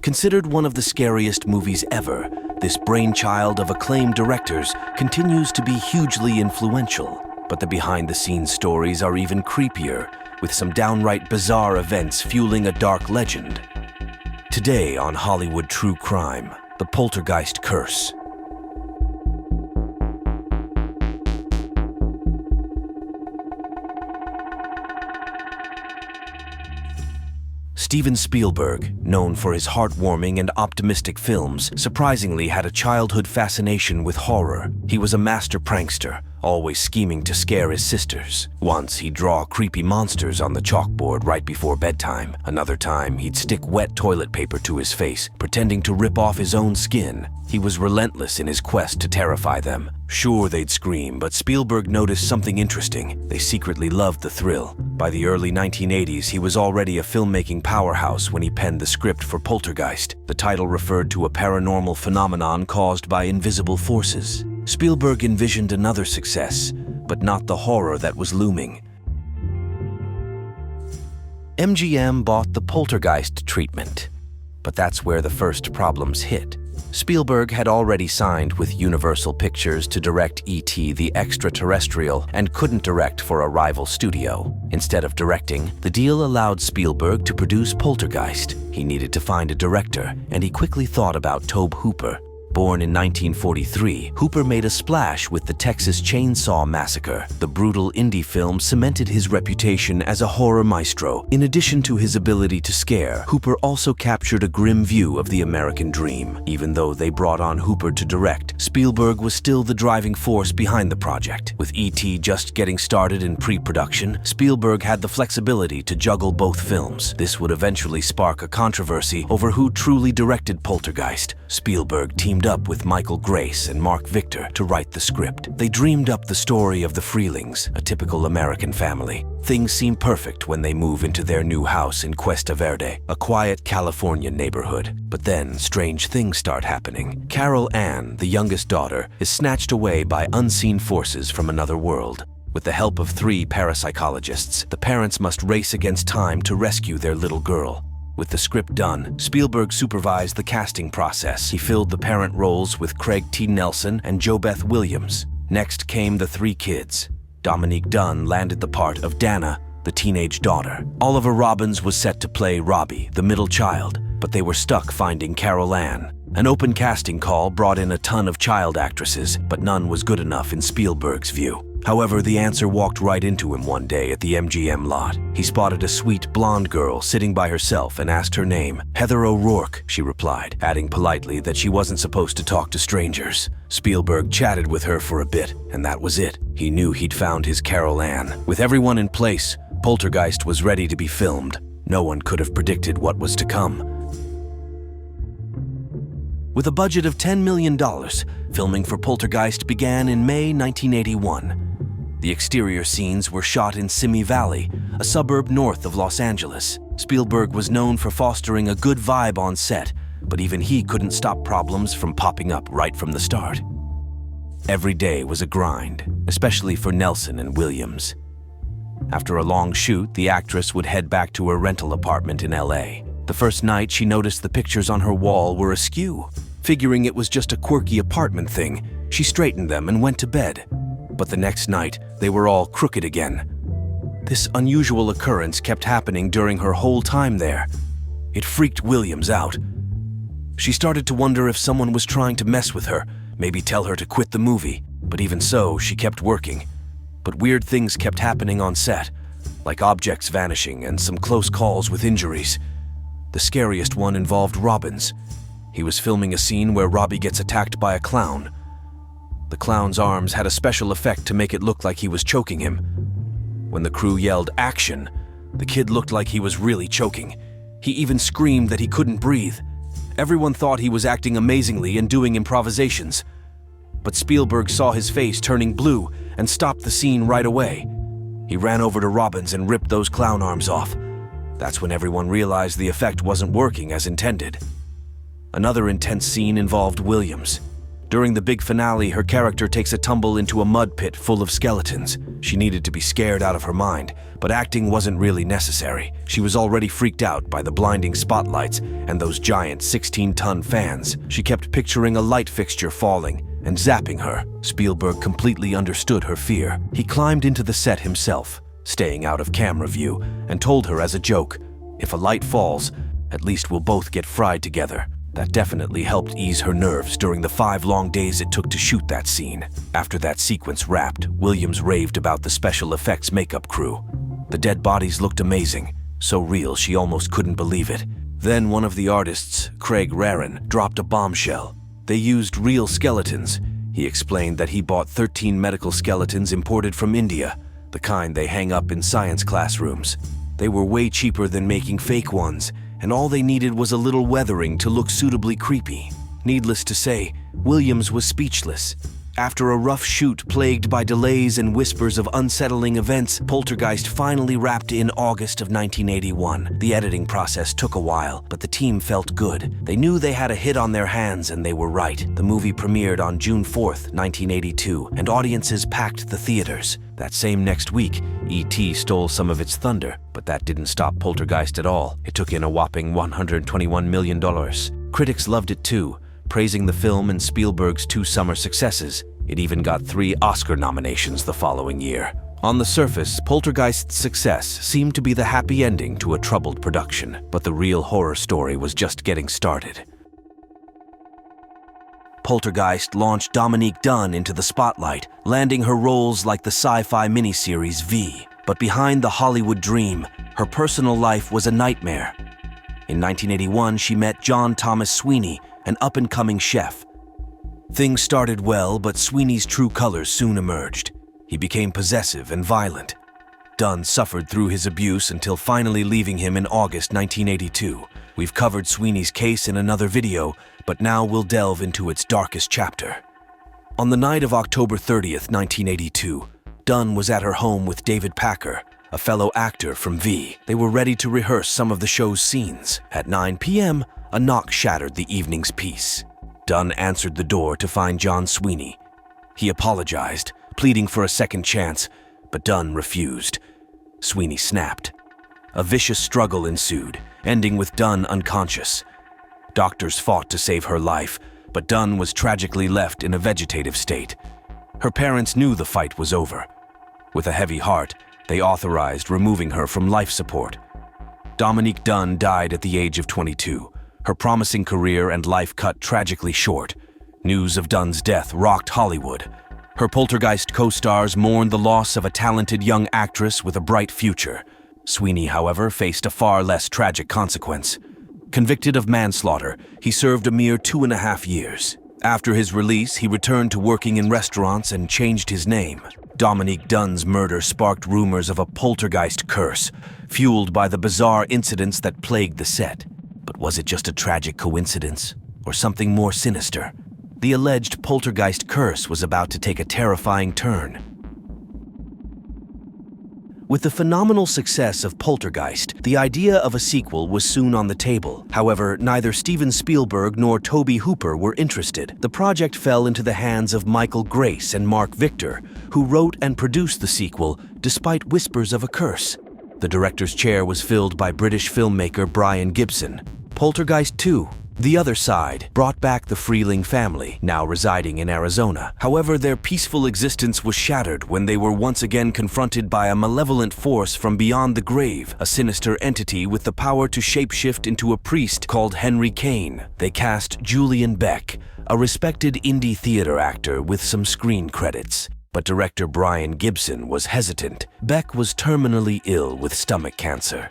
Considered one of the scariest movies ever, this brainchild of acclaimed directors continues to be hugely influential. But the behind-the-scenes stories are even creepier, with some downright bizarre events fueling a dark legend. Today on Hollywood True Crime, the Poltergeist Curse. Steven Spielberg, known for his heartwarming and optimistic films, surprisingly had a childhood fascination with horror. He was a master prankster, always scheming to scare his sisters. Once, he'd draw creepy monsters on the chalkboard right before bedtime. Another time, he'd stick wet toilet paper to his face, pretending to rip off his own skin. He was relentless in his quest to terrify them. Sure, they'd scream, but Spielberg noticed something interesting. They secretly loved the thrill. By the early 1980s, he was already a filmmaking powerhouse when he penned the script for Poltergeist. The title referred to a paranormal phenomenon caused by invisible forces. Spielberg envisioned another success, but not the horror that was looming. MGM bought the Poltergeist treatment, but that's where the first problems hit. Spielberg had already signed with Universal Pictures to direct E.T. the Extraterrestrial and couldn't direct for a rival studio. Instead of directing, the deal allowed Spielberg to produce Poltergeist. He needed to find a director, and he quickly thought about Tobe Hooper. Born in 1943, Hooper made a splash with the Texas Chainsaw Massacre. The brutal indie film cemented his reputation as a horror maestro. In addition to his ability to scare, Hooper also captured a grim view of the American dream. Even though they brought on Hooper to direct, Spielberg was still the driving force behind the project. With E.T. just getting started in pre-production, Spielberg had the flexibility to juggle both films. This would eventually spark a controversy over who truly directed Poltergeist. Spielberg teamed up with Michael Grace and Mark Victor to write the script. They dreamed up the story of the Freelings, a typical American family. Things seem perfect when they move into their new house in Cuesta Verde, a quiet Californian neighborhood. But then, strange things start happening. Carol Ann, the youngest daughter, is snatched away by unseen forces from another world. With the help of 3 parapsychologists, the parents must race against time to rescue their little girl. With the script done, Spielberg supervised the casting process. He filled the parent roles with Craig T. Nelson and JoBeth Williams. Next came the 3 kids. Dominique Dunne landed the part of Dana, the teenage daughter. Oliver Robbins was set to play Robbie, the middle child, but they were stuck finding Carol Ann. An open casting call brought in a ton of child actresses, but none was good enough in Spielberg's view. However, the answer walked right into him one day at the MGM lot. He spotted a sweet blonde girl sitting by herself and asked her name. Heather O'Rourke, she replied, adding politely that she wasn't supposed to talk to strangers. Spielberg chatted with her for a bit, and that was it. He knew he'd found his Carol Ann. With everyone in place, Poltergeist was ready to be filmed. No one could have predicted what was to come. With a budget of $10 million, filming for Poltergeist began in May 1981. The exterior scenes were shot in Simi Valley, a suburb north of Los Angeles. Spielberg was known for fostering a good vibe on set, but even he couldn't stop problems from popping up right from the start. Every day was a grind, especially for Nelson and Williams. After a long shoot, the actress would head back to her rental apartment in LA. The first night, she noticed the pictures on her wall were askew. Figuring it was just a quirky apartment thing, she straightened them and went to bed. But the next night, they were all crooked again. This unusual occurrence kept happening during her whole time there. It freaked Williams out. She started to wonder if someone was trying to mess with her, maybe tell her to quit the movie. But even so, she kept working. But weird things kept happening on set, like objects vanishing and some close calls with injuries. The scariest one involved Robbins. He was filming a scene where Robbie gets attacked by a clown. The clown's arms had a special effect to make it look like he was choking him. When the crew yelled "action," the kid looked like he was really choking. He even screamed that he couldn't breathe. Everyone thought he was acting amazingly and doing improvisations. But Spielberg saw his face turning blue and stopped the scene right away. He ran over to Robbins and ripped those clown arms off. That's when everyone realized the effect wasn't working as intended. Another intense scene involved Williams. During the big finale, her character takes a tumble into a mud pit full of skeletons. She needed to be scared out of her mind, but acting wasn't really necessary. She was already freaked out by the blinding spotlights and those giant 16-ton fans. She kept picturing a light fixture falling and zapping her. Spielberg completely understood her fear. He climbed into the set himself, staying out of camera view, and told her as a joke, "If a light falls, at least we'll both get fried together." That definitely helped ease her nerves during the 5 long days it took to shoot that scene. After that sequence wrapped, Williams raved about the special effects makeup crew. The dead bodies looked amazing, so real she almost couldn't believe it. Then one of the artists, Craig Rarin, dropped a bombshell. They used real skeletons. He explained that he bought 13 medical skeletons imported from India, the kind they hang up in science classrooms. They were way cheaper than making fake ones, and all they needed was a little weathering to look suitably creepy. Needless to say, Williams was speechless. After a rough shoot plagued by delays and whispers of unsettling events, Poltergeist finally wrapped in August of 1981. The editing process took a while, but the team felt good. They knew they had a hit on their hands, and they were right. The movie premiered on June 4th, 1982, and audiences packed the theaters. That same next week, E.T. stole some of its thunder, but that didn't stop Poltergeist at all. It took in a whopping $121 million. Critics loved it too, praising the film and Spielberg's 2 summer successes. It even got 3 Oscar nominations the following year. On the surface, Poltergeist's success seemed to be the happy ending to a troubled production, but the real horror story was just getting started. Poltergeist launched Dominique Dunne into the spotlight, landing her roles like the sci-fi miniseries V. But behind the Hollywood dream, her personal life was a nightmare. In 1981, she met John Thomas Sweeney, an up-and-coming chef. Things started well, but Sweeney's true colors soon emerged. He became possessive and violent. Dunne suffered through his abuse until finally leaving him in August 1982. We've covered Sweeney's case in another video, but now we'll delve into its darkest chapter. On the night of October 30th, 1982, Dunne was at her home with David Packer, a fellow actor from V. They were ready to rehearse some of the show's scenes. At 9 p.m., a knock shattered the evening's peace. Dunne answered the door to find John Sweeney. He apologized, pleading for a second chance, but Dunne refused. Sweeney snapped. A vicious struggle ensued, ending with Dunne unconscious. Doctors fought to save her life, but Dunne was tragically left in a vegetative state. Her parents knew the fight was over. With a heavy heart, they authorized removing her from life support. Dominique Dunne died at the age of 22. Her promising career and life cut tragically short. News of Dunne's death rocked Hollywood. Her Poltergeist co-stars mourned the loss of a talented young actress with a bright future. Sweeney, however, faced a far less tragic consequence. Convicted of manslaughter, he served a mere 2.5 years. After his release, he returned to working in restaurants and changed his name. Dominique Dunne's murder sparked rumors of a poltergeist curse, fueled by the bizarre incidents that plagued the set. But was it just a tragic coincidence, or something more sinister? The alleged poltergeist curse was about to take a terrifying turn. With the phenomenal success of Poltergeist, the idea of a sequel was soon on the table. However, neither Steven Spielberg nor Tobe Hooper were interested. The project fell into the hands of Michael Grace and Mark Victor, who wrote and produced the sequel despite whispers of a curse. The director's chair was filled by British filmmaker Brian Gibson. Poltergeist 2, The Other Side, brought back the Freeling family, now residing in Arizona. However, their peaceful existence was shattered when they were once again confronted by a malevolent force from beyond the grave, a sinister entity with the power to shapeshift into a priest called Henry Kane. They cast Julian Beck, a respected indie theater actor with some screen credits. But director Brian Gibson was hesitant. Beck was terminally ill with stomach cancer.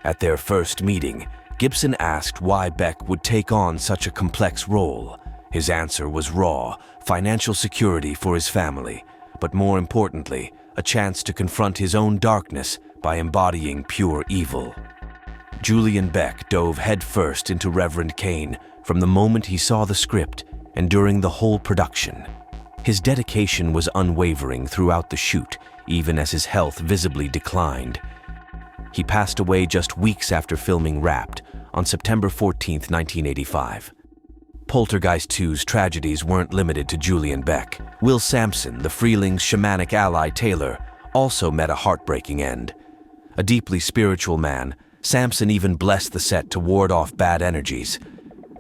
At their first meeting, Gibson asked why Beck would take on such a complex role. His answer was raw, financial security for his family, but more importantly, a chance to confront his own darkness by embodying pure evil. Julian Beck dove headfirst into Reverend Kane from the moment he saw the script and during the whole production. His dedication was unwavering throughout the shoot, even as his health visibly declined. He passed away just weeks after filming wrapped, on September 14, 1985. Poltergeist 2's tragedies weren't limited to Julie and Beck. Will Sampson, the Freeling's shamanic ally Taylor, also met a heartbreaking end. A deeply spiritual man, Sampson even blessed the set to ward off bad energies.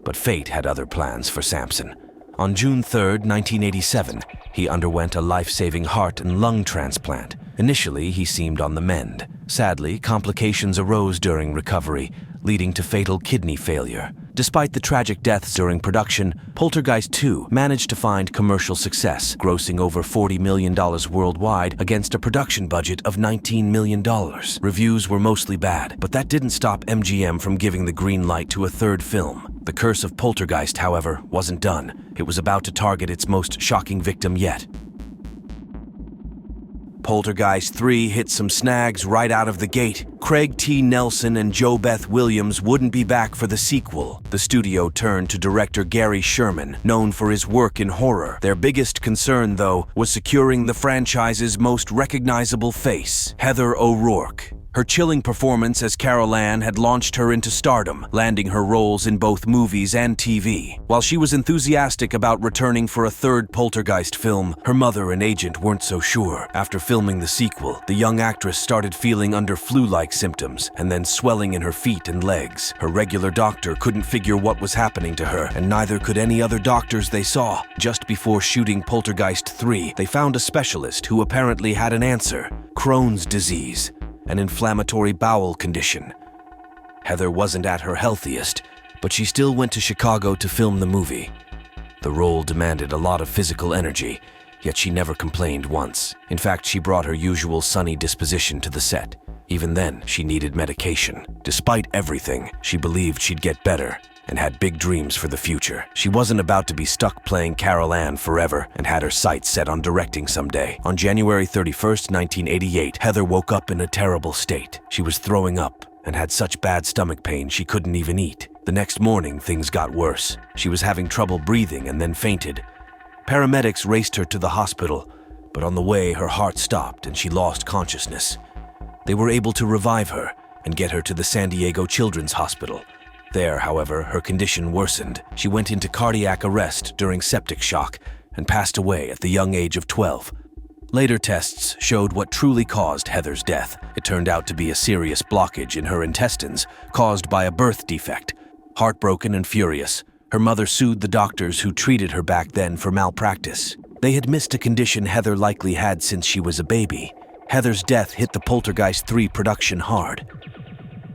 But fate had other plans for Sampson. On June 3, 1987, he underwent a life-saving heart and lung transplant. Initially, he seemed on the mend. Sadly, complications arose during recovery, leading to fatal kidney failure. Despite the tragic deaths during production, Poltergeist 2 managed to find commercial success, grossing over $40 million worldwide against a production budget of $19 million. Reviews were mostly bad, but that didn't stop MGM from giving the green light to a third film. The Curse of Poltergeist, however, wasn't done. It was about to target its most shocking victim yet. Poltergeist 3 hit some snags right out of the gate. Craig T. Nelson and JoBeth Williams wouldn't be back for the sequel. The studio turned to director Gary Sherman, known for his work in horror. Their biggest concern, though, was securing the franchise's most recognizable face, Heather O'Rourke. Her chilling performance as Carol Ann had launched her into stardom, landing her roles in both movies and TV. While she was enthusiastic about returning for a third Poltergeist film, her mother and agent weren't so sure. After filming the sequel, the young actress started feeling under flu-like symptoms, and then swelling in her feet and legs. Her regular doctor couldn't figure what was happening to her, and neither could any other doctors they saw. Just before shooting Poltergeist 3, they found a specialist who apparently had an answer: Crohn's disease, an inflammatory bowel condition. Heather wasn't at her healthiest, but she still went to Chicago to film the movie. The role demanded a lot of physical energy, yet she never complained once. In fact, she brought her usual sunny disposition to the set. Even then, she needed medication. Despite everything, she believed she'd get better and had big dreams for the future. She wasn't about to be stuck playing Carol Ann forever and had her sights set on directing someday. On January 31st, 1988, Heather woke up in a terrible state. She was throwing up and had such bad stomach pain she couldn't even eat. The next morning, things got worse. She was having trouble breathing and then fainted. Paramedics raced her to the hospital, but on the way, her heart stopped and she lost consciousness. They were able to revive her and get her to the San Diego Children's Hospital. There, however, her condition worsened. She went into cardiac arrest during septic shock and passed away at the young age of 12. Later tests showed what truly caused Heather's death. It turned out to be a serious blockage in her intestines caused by a birth defect. Heartbroken and furious, her mother sued the doctors who treated her back then for malpractice. They had missed a condition Heather likely had since she was a baby. Heather's death hit the Poltergeist 3 production hard.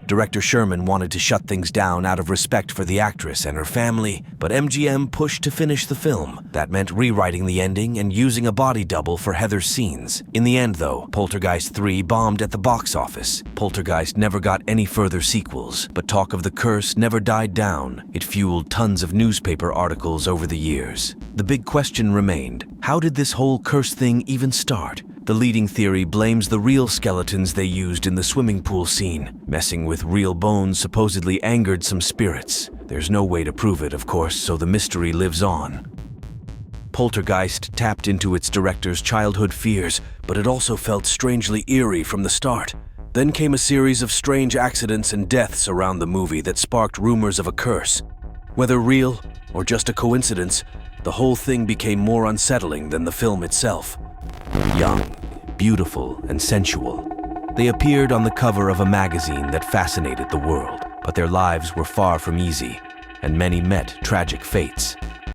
Director Sherman wanted to shut things down out of respect for the actress and her family, but MGM pushed to finish the film. That meant rewriting the ending and using a body double for Heather's scenes. In the end, though, Poltergeist 3 bombed at the box office. Poltergeist never got any further sequels, but talk of the curse never died down. It fueled tons of newspaper articles over the years. The big question remained: how did this whole curse thing even start? The leading theory blames the real skeletons they used in the swimming pool scene. Messing with real bones supposedly angered some spirits. There's no way to prove it, of course, so the mystery lives on. Poltergeist tapped into its director's childhood fears, but it also felt strangely eerie from the start. Then came a series of strange accidents and deaths around the movie that sparked rumors of a curse. Whether real or just a coincidence, the whole thing became more unsettling than the film itself. Young, beautiful, and sensual, they appeared on the cover of a magazine that fascinated the world, but their lives were far from easy, and many met tragic fates.